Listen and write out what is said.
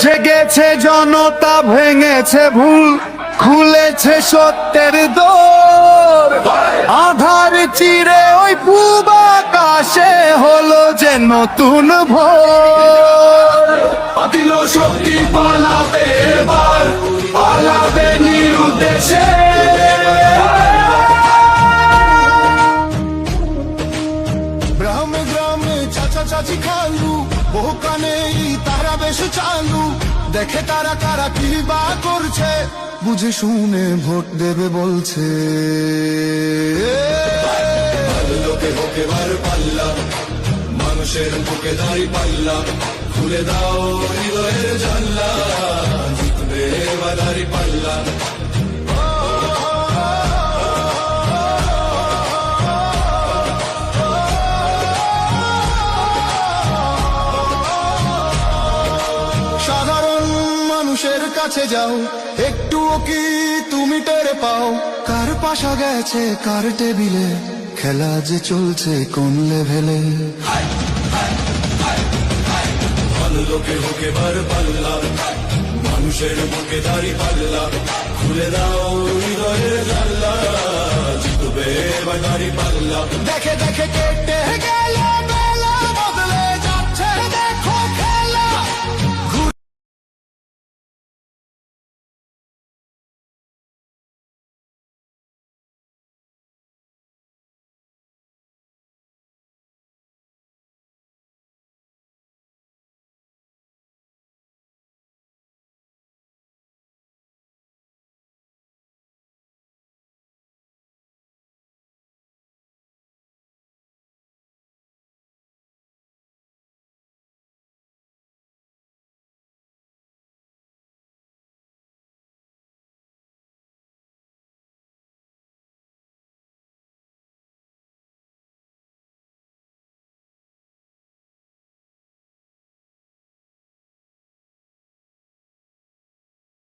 জেগেছে জনতা, ভেঙেছে ভুল, খুলেছে সত্যের দোর। আধার চিরে ওই পূব আকাশে হলো যে নতুন ভোর। বাতিল শক্তি পালাবে এবার, পালাবে নিরুদ্দেশে। গ্রামে গ্রামে চাচা চাচি খালু, বহু কানে তারা বেশ চালু। দেখে তারা কারা কি বা করছে, বুঝে শুনে ভোট দেবে বলছে। লোকে হোক এবার পাল্লা, মানুষের বুকে দাঁড়ি পাল্লা, খুলে দাও হৃদয়ের জানলা, জিতবে এবার দাঁড়ি পাল্লা। সাধারণ মানুষের কাছে যাও, একটুও কি তুমি টের পাও? কার পাশা গেছে কার টেবিলে, খেলা যে চলছে কোন লেভেলে। লোকে হোক এবার পাল্লা, মানুষের বুকে দাঁড়ি পাল্লা, খুলে দাও হৃদয়ের জানলা, জিতবে এবার দাঁড়ি পাল্লা। দেখে দেখে কেটে গেল